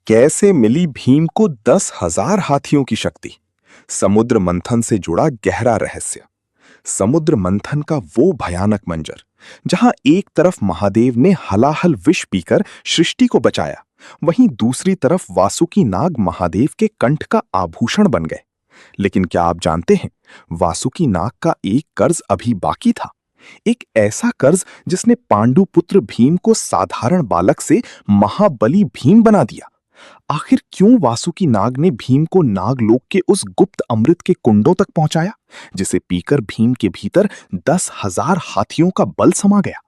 कैसे मिली भीम को 10,000 हाथियों की शक्ति? समुद्र मंथन से जुड़ा गहरा रहस्य। समुद्र मंथन का वो भयानक मंजर, जहां एक तरफ महादेव ने हलाहल विष पीकर सृष्टि को बचाया, वहीं दूसरी तरफ वासुकी नाग महादेव के कंठ का आभूषण बन गए। लेकिन क्या आप जानते हैं, वासुकी नाग का एक कर्ज अभी बाकी था। एक ऐसा कर्ज जिसने पांडु पुत्र भीम को साधारण बालक से महाबली भीम बना दिया। आखिर क्यों वासुकी नाग ने भीम को नागलोक के उस गुप्त अमृत के कुंडों तक पहुंचाया, जिसे पीकर भीम के भीतर 10,000 हाथियों का बल समा गया?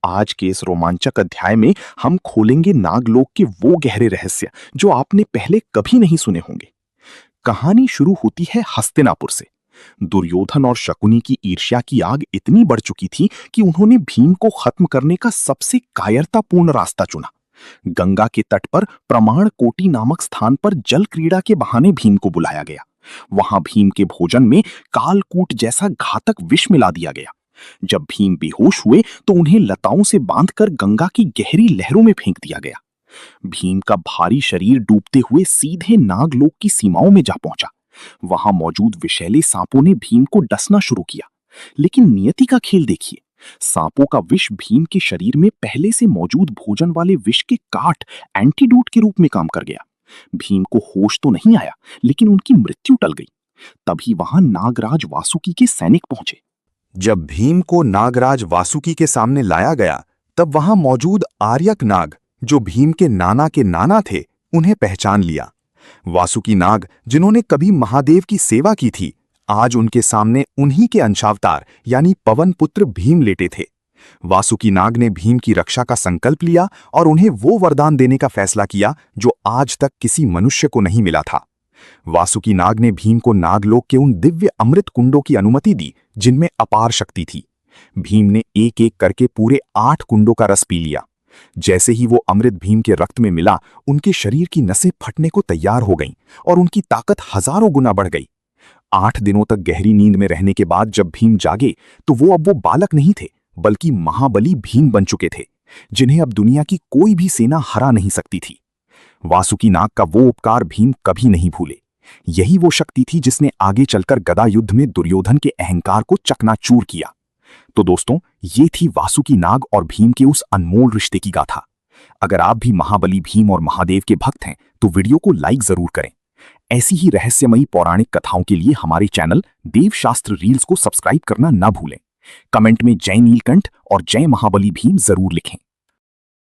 आज के इस रोमांचक अध्याय में हम खोलेंगे नागलोक के वो गहरे रहस्य जो आपने पहले कभी नहीं सुने होंगे। कहानी शुरू होती है हस्तिनापुर से। दुर्योधन और शकुनी की ईर्ष्या की आग इतनी बढ़ चुकी थी कि उन्होंने भीम को खत्म करने का सबसे कायरतापूर्ण रास्ता चुना। गंगा के तट पर प्रमाण कोटि नामक स्थान पर जल क्रीड़ा के बहाने भीम को बुलाया गया। वहां भीम के भोजन में कालकूट जैसा घातक विष मिला दिया गया। जब भीम बेहोश हुए तो उन्हें लताओं से बांधकर गंगा की गहरी लहरों में फेंक दिया गया। भीम का भारी शरीर डूबते हुए सीधे नागलोक की सीमाओं में जा पहुंचा। वहां मौजूद विषैले सांपों ने भीम को डसना शुरू किया। लेकिन नियति का खेल देखिए, सांपों का विष भीम के शरीर में पहले से मौजूद भोजन वाले विष के काट एंटीडोट के रूप में काम कर गया। भीम को होश तो नहीं आया, लेकिन उनकी मृत्यु टल गई। तभी वहां नागराज वासुकी के सैनिक पहुंचे। जब भीम को नागराज वासुकी के सामने लाया गया, तब वहां मौजूद आर्यक नाग, जो भीम के नाना थे, उन्हें पहचान लिया। वासुकी नाग, जिन्होंने कभी महादेव की सेवा की थी, आज उनके सामने उन्हीं के अंशावतार यानी पवन पुत्र भीम लेटे थे। वासुकी नाग ने भीम की रक्षा का संकल्प लिया और उन्हें वो वरदान देने का फैसला किया जो आज तक किसी मनुष्य को नहीं मिला था। वासुकी नाग ने भीम को नागलोक के उन दिव्य अमृत कुंडों की अनुमति दी जिनमें अपार शक्ति थी। भीम ने एक एक करके पूरे 8 कुंडों का रस पी लिया। जैसे ही वो अमृत भीम के रक्त में मिला, उनके शरीर की नसें फटने को तैयार हो गईं और उनकी ताकत हजारों गुना बढ़ गई। 8 दिनों तक गहरी नींद में रहने के बाद जब भीम जागे तो वो बालक नहीं थे, बल्कि महाबली भीम बन चुके थे, जिन्हें अब दुनिया की कोई भी सेना हरा नहीं सकती थी। वासुकी नाग का वो उपकार भीम कभी नहीं भूले। यही वो शक्ति थी जिसने आगे चलकर गदा युद्ध में दुर्योधन के अहंकार को चकनाचूर किया। तो दोस्तों, ये थी वासुकी नाग और भीम के उस अनमोल रिश्ते की गाथा। अगर आप भी महाबली भीम और महादेव के भक्त हैं तो वीडियो को लाइक जरूर करें। ऐसी ही रहस्यमयी पौराणिक कथाओं के लिए हमारे चैनल देवशास्त्र रील्स को सब्सक्राइब करना ना भूलें। कमेंट में जय नीलकंठ और जय महाबली भीम जरूर लिखें।